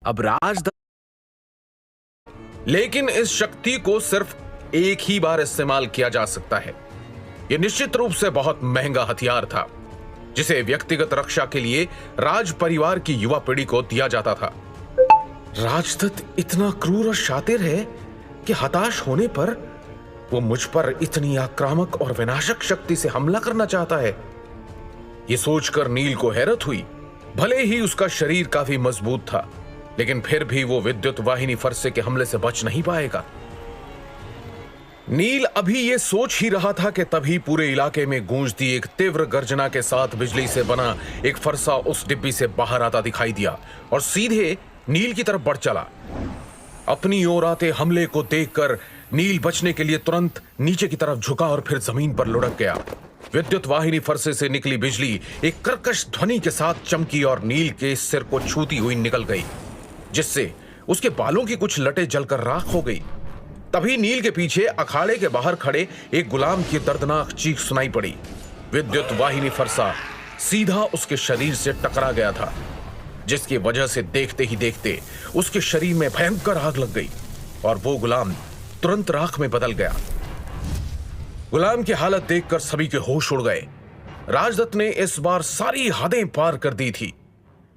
अब लेकिन इस शक्ति को सिर्फ एक ही बार इस्तेमाल किया जा सकता है। यह निश्चित रूप से बहुत महंगा हथियार था जिसे व्यक्तिगत रक्षा के लिए राज परिवार की युवा पीढ़ी को दिया जाता था। राजदत्त इतना क्रूर और शातिर है कि हताश होने पर वो मुझ पर इतनी आक्रामक और विनाशक शक्ति से हमला करना चाहता है। ये सोचकर नील को हैरत हुई। भले ही उसका शरीर काफी मजबूत था, लेकिन फिर भी वो विद्युत वाहिनी फरसे के हमले से बच नहीं पाएगा। नील अभी ये सोच ही रहा था कि तभी पूरे इलाके में गूंजती एक तीव्र गर्जना के साथ बिजली से बना एक फरसा उस डिब्बी से बाहर आता दिखाई दिया और सीधे नील की तरफ बढ़ चला। अपनी ओर आते हमले को देखकर नील बचने के लिए तुरंत नीचे की तरफ झुका और फिर जमीन पर लुढ़क गया। विद्युत वाहिनी फरसे से निकली बिजली एक कर्कश ध्वनि के साथ चमकी और नील के सिर को छूती हुई निकल गई, जिससे उसके बालों की कुछ लटें जलकर राख हो गई। तभी नील के पीछे अखाड़े के बाहर खड़े एक गुलाम की दर्दनाक चीख सुनाई पड़ी। विद्युत वाहिनी फरसा सीधा उसके शरीर से टकरा गया था, जिसकी वजह से देखते ही देखते उसके शरीर में भयंकर आग लग गई और वो गुलाम तुरंत राख में बदल गया। गुलाम की हालत देखकर सभी के होश उड़ गए। राजदत्त ने इस बार सारी हदें पार कर दी थी।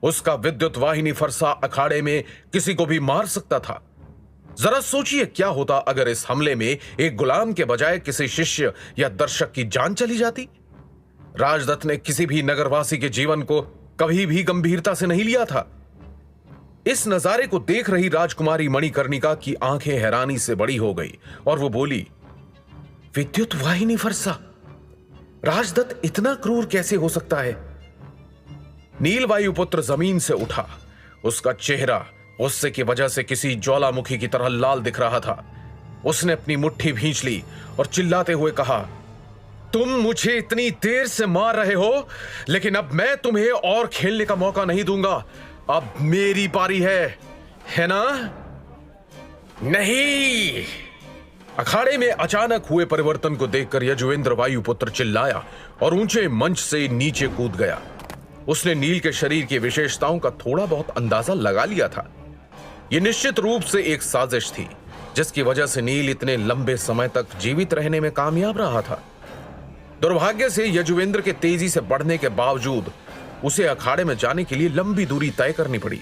उसका विद्युत वाहिनी फरसा अखाड़े में किसी को भी मार सकता था। जरा सोचिए क्या होता अगर इस हमले में एक गुलाम के बजाय किसी शिष्य या दर्शक की जान चली जाती। राजदत्त ने किसी भी नगरवासी के जीवन को कभी भी गंभीरता से नहीं लिया था। इस नजारे को देख रही राजकुमारी मणिकर्णिका की आंखें हैरानी से बड़ी हो गई और वो बोली, विद्युत वाहिनी फरसा? राजदत्त इतना क्रूर कैसे हो सकता है? नील वायुपुत्र जमीन से उठा। उसका चेहरा गुस्से की वजह से किसी ज्वालामुखी की तरह लाल दिख रहा था। उसने अपनी मुट्ठी भींच ली और चिल्लाते हुए कहा, तुम मुझे इतनी देर से मार रहे हो, लेकिन अब मैं तुम्हें और खेलने का मौका नहीं दूंगा। अब मेरी पारी है ना? नहीं। अखाड़े में अचानक हुए परिवर्तन को देखकर यजुवेंद्र वायुपुत्र चिल्लाया और ऊंचे मंच से नीचे कूद गया। उसने नील के शरीर की विशेषताओं का थोड़ा बहुत अंदाजा लगा लिया था। यह निश्चित रूप से एक साजिश थी, जिसकी वजह से नील इतने लंबे समय तक जीवित रहने में कामयाब रहा था। दुर्भाग्य से यजुवेंद्र के तेजी से बढ़ने के बावजूद उसे अखाड़े में जाने के लिए लंबी दूरी तय करनी पड़ी।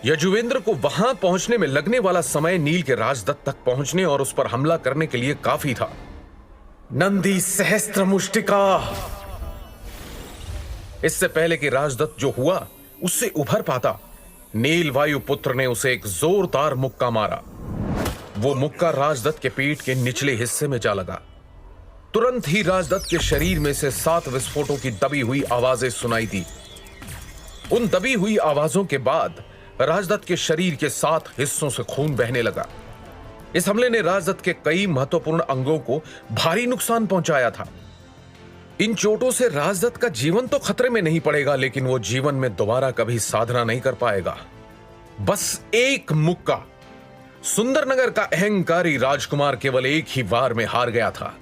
यजुवेंद्र को वहां पहुंचने में लगने वाला समय नील के राजदत्त तक पहुंचने और उस पर हमला करने के लिए काफी था। नंदी सहस्त्र मुष्टिका। इससे पहले कि राजदत्त जो हुआ उससे उभर पाता, नील वायुपुत्र ने उसे एक जोरदार मुक्का मारा। वो मुक्का राजदत्त के पीठ के निचले हिस्से में जा लगा। तुरंत ही राजदत्त के शरीर में से 7 विस्फोटों की दबी हुई आवाजें सुनाई दी। उन दबी हुई आवाजों के बाद राजदत्त के शरीर के 7 हिस्सों से खून बहने लगा। इस हमले ने राजदत्त के कई महत्वपूर्ण अंगों को भारी नुकसान पहुंचाया था। इन चोटों से राजदत्त का जीवन तो खतरे में नहीं पड़ेगा, लेकिन वो जीवन में दोबारा कभी साधना नहीं कर पाएगा। बस एक मुक्का। सुंदरनगर का अहंकारी राजकुमार केवल एक ही वार में हार गया था।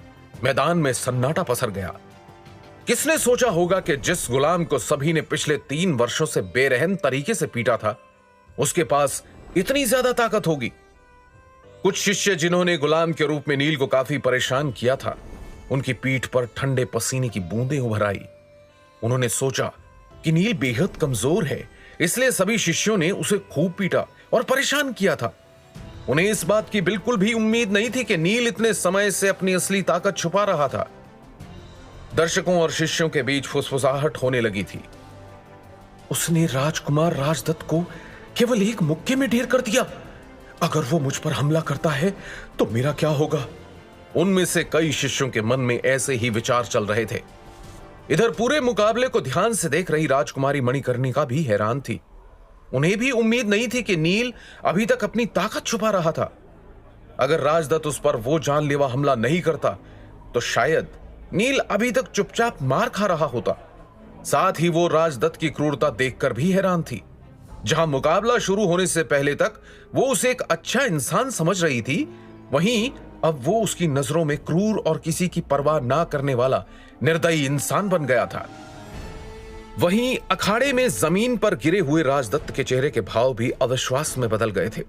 मैदान में सन्नाटा पसर गया। किसने सोचा होगा कि जिस गुलाम को सभी ने पिछले 3 वर्षों से बेरहम तरीके से पीटा था, उसके पास इतनी ज्यादा ताकत होगी। कुछ शिष्य जिन्होंने गुलाम के रूप में नील को काफी परेशान किया था, उनकी पीठ पर ठंडे पसीने की बूंदें उभर आई। उन्होंने सोचा कि नील बेहद कमजोर है, इसलिए सभी शिष्यों ने उसे खूब पीटा और परेशान किया था। उन्हें इस बात की बिल्कुल भी उम्मीद नहीं थी कि नील इतने समय से अपनी असली ताकत छुपा रहा था। दर्शकों और शिष्यों के बीच फुसफुसाहट होने लगी थी। उसने राजकुमार राजदत्त को केवल एक मुक्के में ढेर कर दिया। अगर वो मुझ पर हमला करता है तो मेरा क्या होगा? उनमें से कई शिष्यों के मन में ऐसे ही विचार चल रहे थे। इधर पूरे मुकाबले को ध्यान से देख रही राजकुमारी मणिकर्णिका भी हैरान थी। उन्हें भी उम्मीद नहीं थी कि नील अभी तक अपनी ताकत छुपा रहा था। अगर राजदत्त उस पर वो जानलेवा हमला नहीं करता तो शायद नील अभी तक चुपचाप मार खा रहा होता। साथ ही वो राजदत्त की क्रूरता देखकर भी हैरान थी। जहां मुकाबला शुरू होने से पहले तक वो उसे एक अच्छा इंसान समझ रही थी, वहीं अब वो उसकी नजरों में क्रूर और किसी की परवाह ना करने वाला निर्दयी इंसान बन गया था। वहीं अखाड़े में जमीन पर गिरे हुए राजदत्त के चेहरे के भाव भी अविश्वास में बदल गए थे।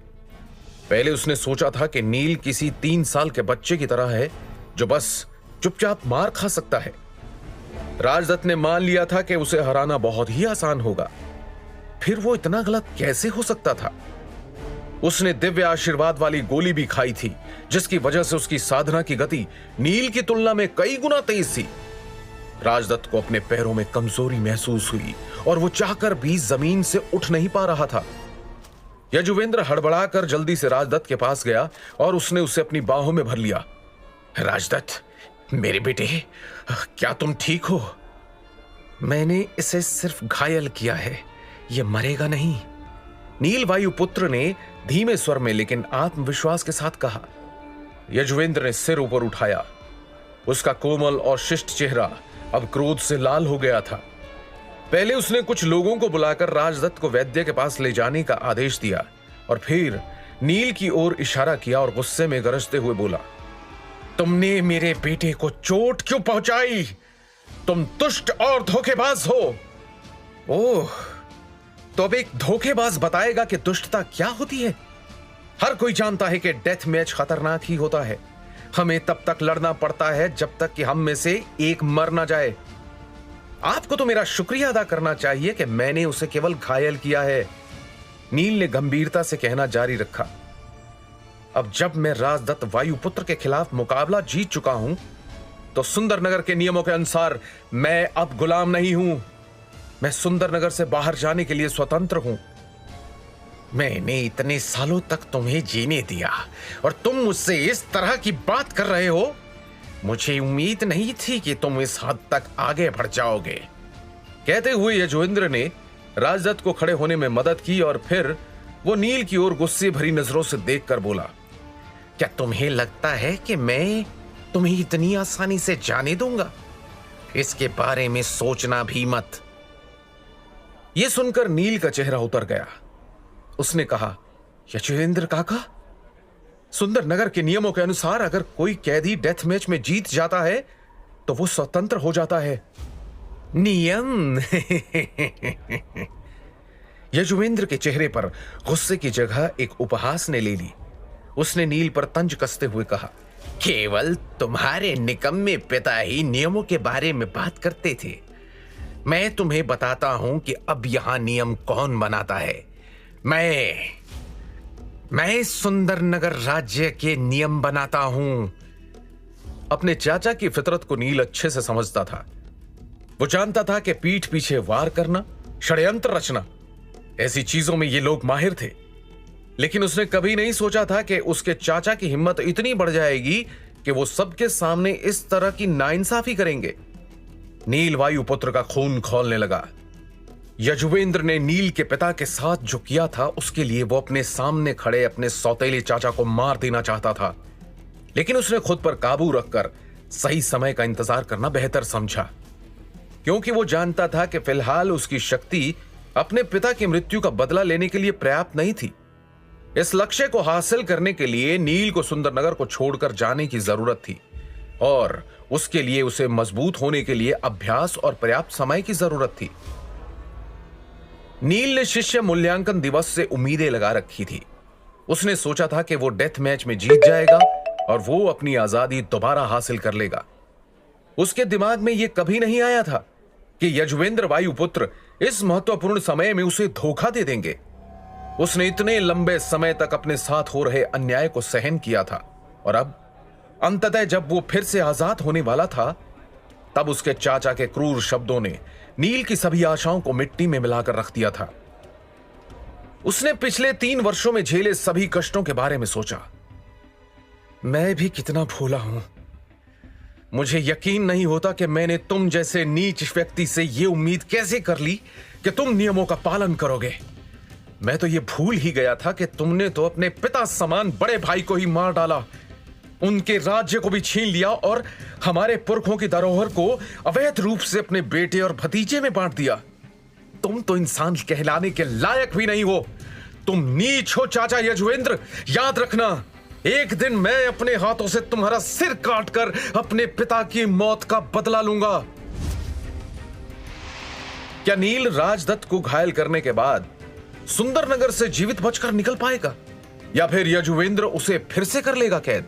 पहले उसने सोचा था कि नील किसी 3 साल के बच्चे की तरह है जो बस चुपचाप मार खा सकता है। राजदत्त ने मान लिया था कि उसे हराना बहुत ही आसान होगा, फिर वो इतना गलत कैसे हो सकता था? उसने दिव्य आशीर्वाद वाली गोली भी खाई थी, जिसकी वजह से उसकी साधना की गति नील की तुलना में कई गुना तेज थी। राजदत्त को अपने पैरों में कमजोरी महसूस हुई और वो चाहकर भी जमीन से उठ नहीं पा रहा था। यजुवेंद्र हड़बड़ाकर जल्दी से राजदत्त के पास गया और उसने उसे अपनी बाहों में भर लिया। राजदत्त, मेरे बेटे, क्या तुम ठीक हो? मैंने इसे सिर्फ घायल किया है, यह मरेगा नहीं, नील वायुपुत्र ने धीमे स्वर में लेकिन आत्मविश्वास के साथ कहा। यजुवेंद्र ने सिर ऊपर उठाया। उसका कोमल और शिष्ट चेहरा अब क्रोध से लाल हो गया था। पहले उसने कुछ लोगों को बुलाकर राजदत्त को वैद्य के पास ले जाने का आदेश दिया और फिर नील की ओर इशारा किया और गुस्से में गरजते हुए बोला, तुमने मेरे बेटे को चोट क्यों पहुंचाई? तुम दुष्ट और धोखेबाज हो। ओह, तो अब एक धोखेबाज बताएगा कि दुष्टता क्या होती है। हर कोई जानता है कि डेथ मैच खतरनाक ही होता है। हमें तब तक लड़ना पड़ता है जब तक कि हम में से एक मर ना जाए। आपको तो मेरा शुक्रिया अदा करना चाहिए कि मैंने उसे केवल घायल किया है, नील ने गंभीरता से कहना जारी रखा। अब जब मैं राजदत्त वायुपुत्र के खिलाफ मुकाबला जीत चुका हूं, तो सुंदरनगर के नियमों के अनुसार मैं अब गुलाम नहीं हूं। मैं सुंदरनगर से बाहर जाने के लिए स्वतंत्र हूं। मैंने इतने सालों तक तुम्हें जीने दिया और तुम मुझसे इस तरह की बात कर रहे हो? मुझे उम्मीद नहीं थी कि तुम इस हद तक आगे बढ़ जाओगे। कहते हुए यजुवेंद्र ने राजदत्त को खड़े होने में मदद की और फिर वो नील की ओर गुस्से भरी नजरों से देखकर बोला, क्या तुम्हें लगता है कि मैं तुम्हें इतनी आसानी से जाने दूंगा? इसके बारे में सोचना भी मत। यह सुनकर नील का चेहरा उतर गया। उसने कहा, यजुवेंद्र काका, सुंदरनगर के नियमों के अनुसार अगर कोई कैदी डेथ मैच में जीत जाता है तो वो स्वतंत्र हो जाता है। नियम? यजुवेंद्र के चेहरे पर गुस्से की जगह एक उपहास ने ले ली। उसने नील पर तंज कसते हुए कहा, केवल तुम्हारे निकम्मे पिता ही नियमों के बारे में बात करते थे। मैं तुम्हें बताता हूं कि अब यहां नियम कौन बनाता है। मैं सुंदरनगर राज्य के नियम बनाता हूं। अपने चाचा की फितरत को नील अच्छे से समझता था। वो जानता था कि पीठ पीछे वार करना, षड्यंत्र रचना, ऐसी चीजों में ये लोग माहिर थे। लेकिन उसने कभी नहीं सोचा था कि उसके चाचा की हिम्मत इतनी बढ़ जाएगी कि वो सबके सामने इस तरह की नाइंसाफी करेंगे। नील वायुपुत्र का खून खौलने लगा। यजुवेंद्र ने नील के पिता के साथ जो किया था उसके लिए वो अपने सामने खड़े अपने सौतेले चाचा को मार देना चाहता था, लेकिन उसने खुद पर काबू रखकर सही समय का इंतजार करना बेहतर समझा, क्योंकि वो जानता था कि फिलहाल उसकी शक्ति अपने पिता की मृत्यु का बदला लेने के लिए पर्याप्त नहीं थी। इस लक्ष्य को हासिल करने के लिए नील को सुंदरनगर को छोड़कर जाने की जरूरत थी और उसके लिए उसे मजबूत होने के लिए अभ्यास और पर्याप्त समय की जरूरत थी। नील ने शिष्य मूल्यांकन दिवस से उम्मीदें लगा रखी थी। उसने सोचा था कि वो डेथ मैच में जीत जाएगा और वो अपनी आजादी दोबारा हासिल कर लेगा। उसके दिमाग में यह कभी नहीं आया था कि यजुवेंद्र वायुपुत्र इस महत्वपूर्ण समय में उसे धोखा दे देंगे। उसने इतने लंबे समय तक अपने साथ हो रहे अन्याय को सहन किया था और अब अंततः जब वो फिर से आजाद होने वाला था, तब उसके चाचा के क्रूर शब्दों ने नील की सभी आशाओं को मिट्टी में मिलाकर रख दिया था। उसने पिछले 3 वर्षों में झेले सभी कष्टों के बारे में सोचा। मैं भी कितना भोला हूं। मुझे यकीन नहीं होता कि मैंने तुम जैसे नीच व्यक्ति से यह उम्मीद कैसे कर ली कि तुम नियमों का पालन करोगे। मैं तो यह भूल ही गया था कि तुमने तो अपने पिता समान बड़े भाई को ही मार डाला, उनके राज्य को भी छीन लिया और हमारे पुरखों की धरोहर को अवैध रूप से अपने बेटे और भतीजे में बांट दिया। तुम तो इंसान कहलाने के लायक भी नहीं हो। तुम नीच हो चाचा यजुवेंद्र। याद रखना, एक दिन मैं अपने हाथों से तुम्हारा सिर काटकर अपने पिता की मौत का बदला लूंगा। क्या नील राजदत्त को घायल करने के बाद सुंदरनगर से जीवित बचकर निकल पाएगा, या फिर यजुवेंद्र उसे फिर से कर लेगा कैद?